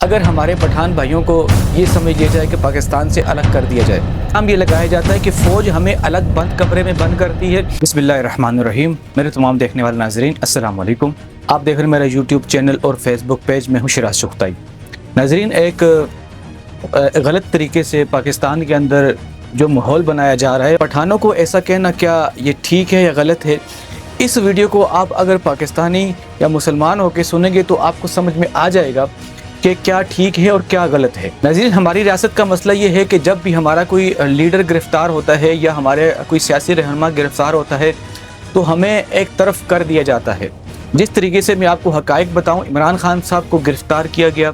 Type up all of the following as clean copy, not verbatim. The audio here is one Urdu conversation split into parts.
اگر ہمارے پٹھان بھائیوں کو یہ سمجھ لیا جائے کہ پاکستان سے الگ کر دیا جائے، ہم یہ لگایا جاتا ہے کہ فوج ہمیں الگ بند کمرے میں بند کرتی ہے۔ بسم اللہ الرحمن الرحیم۔ میرے تمام دیکھنے والے ناظرین السلام علیکم۔ آپ دیکھ رہے ہیں میرا یوٹیوب چینل اور فیس بک پیج میں ہوں شراز چغتائی۔ ناظرین، ایک غلط طریقے سے پاکستان کے اندر جو ماحول بنایا جا رہا ہے، پٹھانوں کو ایسا کہنا کیا یہ ٹھیک ہے یا غلط ہے؟ اس ویڈیو کو آپ اگر پاکستانی یا مسلمان ہو کے سنیں گے تو آپ کو سمجھ میں آ جائے گا کہ کیا ٹھیک ہے اور کیا غلط ہے۔ ناظرین، ہماری ریاست کا مسئلہ یہ ہے کہ جب بھی ہمارا کوئی لیڈر گرفتار ہوتا ہے یا ہمارے کوئی سیاسی رہنما گرفتار ہوتا ہے تو ہمیں ایک طرف کر دیا جاتا ہے۔ جس طریقے سے میں آپ کو حقائق بتاؤں، عمران خان صاحب کو گرفتار کیا گیا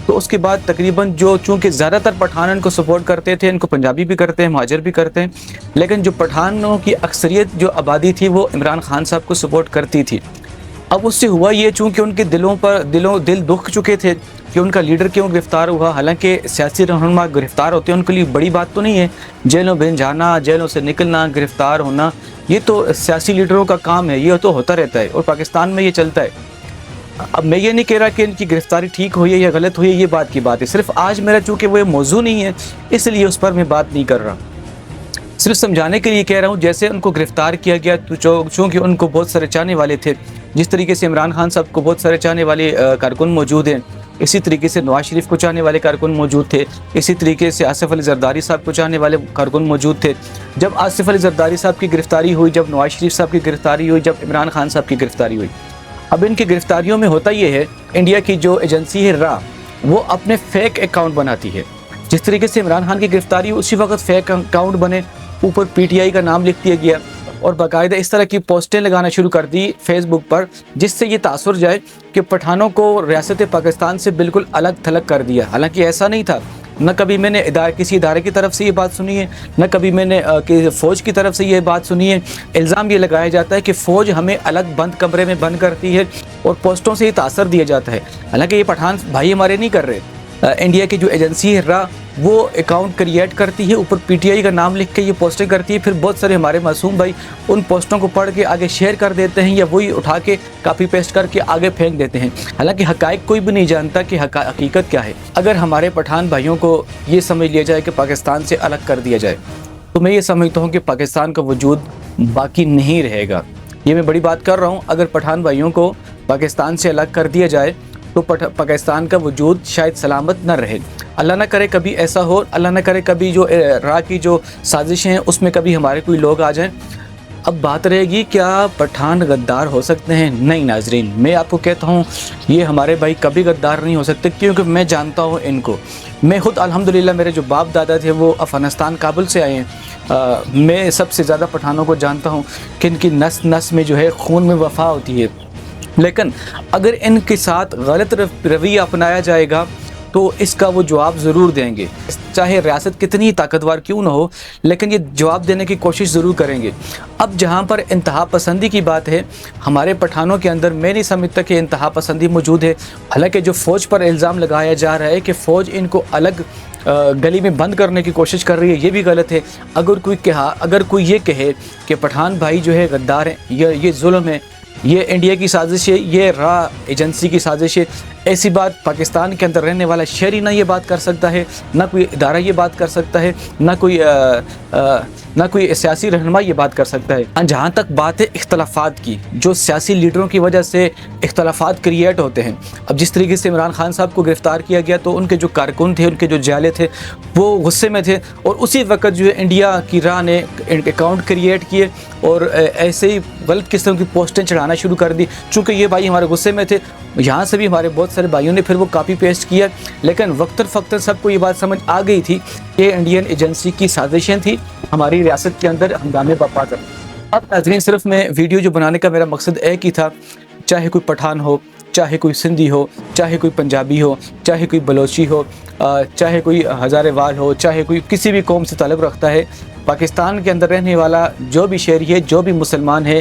تو اس کے بعد تقریباً چونکہ زیادہ تر پٹھان ان کو سپورٹ کرتے تھے، ان کو پنجابی بھی کرتے ہیں، مہاجر بھی کرتے ہیں، لیکن جو پٹھانوں کی اکثریت جو آبادی تھی وہ عمران خان صاحب کو سپورٹ کرتی تھی۔ اب اس سے ہوا یہ، چونکہ ان کے دل دکھ چکے تھے کہ ان کا لیڈر کیوں گرفتار ہوا۔ حالانکہ سیاسی رہنما گرفتار ہوتے ہیں ان کے لیے بڑی بات تو نہیں ہے، جیلوں میں جانا، جیلوں سے نکلنا، گرفتار ہونا، یہ تو سیاسی لیڈروں کا کام ہے، یہ تو ہوتا رہتا ہے اور پاکستان میں یہ چلتا ہے۔ اب میں یہ نہیں کہہ رہا کہ ان کی گرفتاری ٹھیک ہوئی ہے یا غلط ہوئی ہے، یہ بات کی بات ہے۔ صرف آج میرا چونکہ وہ موضوع نہیں ہے اس لیے اس پر میں بات نہیں کر رہا، صرف سمجھانے کے لیے کہہ رہا ہوں۔ جیسے ان کو گرفتار کیا گیا تو چونکہ ان کو بہت سارے چاہنے والے تھے، جس طریقے سے عمران خان صاحب کو بہت سارے چاہنے والے کارکن موجود ہیں، اسی طریقے سے نواز شریف کو چاہنے والے کارکن موجود تھے، اسی طریقے سے آصف علی زرداری صاحب کو چاہنے والے کارکن موجود تھے۔ جب آصف علی زرداری صاحب کی گرفتاری ہوئی، جب نواز شریف صاحب کی گرفتاری ہوئی، جب عمران خان صاحب کی گرفتاری ہوئی، اب ان کی گرفتاریوں میں ہوتا یہ ہے، انڈیا کی جو ایجنسی ہے را، وہ اپنے فیک اکاؤنٹ بناتی ہے۔ جس طریقے سے عمران خان کی گرفتاری اسی وقت فیک اکاؤنٹ بنے، اوپر پی ٹی آئی کا نام لکھ دیا گیا اور باقاعدہ اس طرح کی پوسٹیں لگانا شروع کر دی فیس بک پر، جس سے یہ تاثر جائے کہ پٹھانوں کو ریاست پاکستان سے بالکل الگ تھلگ کر دیا۔ حالانکہ ایسا نہیں تھا، نہ کبھی میں نے کسی ادارے کی طرف سے یہ بات سنی ہے، نہ کبھی میں نے فوج کی طرف سے یہ بات سنی ہے۔ الزام یہ لگایا جاتا ہے کہ فوج ہمیں الگ بند کمرے میں بند کرتی ہے اور پوسٹوں سے یہ تاثر دیا جاتا ہے۔ حالانکہ یہ پٹھان بھائی ہمارے نہیں کر رہے، انڈیا کی جو ایجنسی ہے را، وہ اکاؤنٹ کریٹ کرتی ہے، اوپر پی ٹی آئی کا نام لکھ کے یہ پوسٹیں کرتی ہے، پھر بہت سارے ہمارے معصوم بھائی ان پوسٹوں کو پڑھ کے آگے شیئر کر دیتے ہیں یا وہی اٹھا کے کاپی پیسٹ کر کے آگے پھینک دیتے ہیں۔ حالانکہ حقائق کوئی بھی نہیں جانتا کہ حقیقت کیا ہے۔ اگر ہمارے پٹھان بھائیوں کو یہ سمجھ لیا جائے کہ پاکستان سے الگ کر دیا جائے تو میں یہ سمجھتا ہوں کہ پاکستان کا وجود باقی نہیں رہے گا۔ یہ میں بڑی بات کر رہا ہوں، اگر پٹھان بھائیوں کو پاکستان سے الگ کر دیا جائے تو پاکستان کا وجود شاید سلامت نہ رہے۔ اللہ نہ کرے کبھی ایسا ہو، اللہ نہ کرے کبھی جو را کی جو سازشیں ہیں اس میں کبھی ہمارے کوئی لوگ آ جائیں۔ اب بات رہے گی کیا پٹھان غدار ہو سکتے ہیں؟ نہیں ناظرین، میں آپ کو کہتا ہوں یہ ہمارے بھائی کبھی غدار نہیں ہو سکتے، کیونکہ میں جانتا ہوں ان کو۔ میں خود الحمدللہ میرے جو باپ دادا تھے وہ افغانستان کابل سے آئے ہیں، میں سب سے زیادہ پٹھانوں کو جانتا ہوں کہ ان کی نس نس میں جو ہے خون میں وفا ہوتی ہے۔ لیکن اگر ان کے ساتھ غلط رویہ اپنایا جائے گا تو اس کا وہ جواب ضرور دیں گے، چاہے ریاست کتنی طاقتور کیوں نہ ہو، لیکن یہ جواب دینے کی کوشش ضرور کریں گے۔ اب جہاں پر انتہا پسندی کی بات ہے، ہمارے پٹھانوں کے اندر میں نہیں سمجھتا کہ انتہا پسندی موجود ہے۔ حالانکہ جو فوج پر الزام لگایا جا رہا ہے کہ فوج ان کو الگ گلی میں بند کرنے کی کوشش کر رہی ہے، یہ بھی غلط ہے۔ اگر کوئی یہ کہے کہ پٹھان بھائی جو ہے غدار ہیں، یہ ظلم ہے، یہ انڈیا کی سازش ہے، یہ را ایجنسی کی سازش ہے، ایسی بات پاکستان کے اندر رہنے والا شہری نہ یہ بات کر سکتا ہے، نہ کوئی ادارہ یہ بات کر سکتا ہے، نہ کوئی سیاسی رہنما یہ بات کر سکتا ہے۔ جہاں تک بات ہے اختلافات کی، جو سیاسی لیڈروں کی وجہ سے اختلافات کریٹ ہوتے ہیں، اب جس طریقے سے عمران خان صاحب کو گرفتار کیا گیا تو ان کے جو کارکن تھے، ان کے جو جالے تھے، وہ غصے میں تھے اور اسی وقت جو ہے انڈیا کی راہ نے اکاؤنٹ کریٹ کیے اور ایسے ہی غلط قسم کی پوسٹیں چڑھانا شروع کر دی۔ چونکہ یہ بھائی ہمارے غصے میں تھے، یہاں سے بھی ہمارے بہت سارے بھائیوں نے پھر وہ کاپی پیسٹ کیا، لیکن وقتاً فوقتاً سب کو یہ بات سمجھ آ گئی تھی کہ انڈین ایجنسی کی سازشیں تھیں ہماری ریاست کے اندر ہنگامے برپا کرنا۔ اب ناظرین، صرف میں ویڈیو جو بنانے کا میرا مقصد ایک ہی تھا، چاہے کوئی پٹھان ہو، چاہے کوئی سندھی ہو، چاہے کوئی پنجابی ہو، چاہے کوئی بلوچی ہو، چاہے کوئی ہزارے وال ہو، چاہے کوئی کسی بھی قوم سے تعلق رکھتا ہے، پاکستان کے اندر رہنے والا جو بھی شہری ہے، جو بھی مسلمان ہے،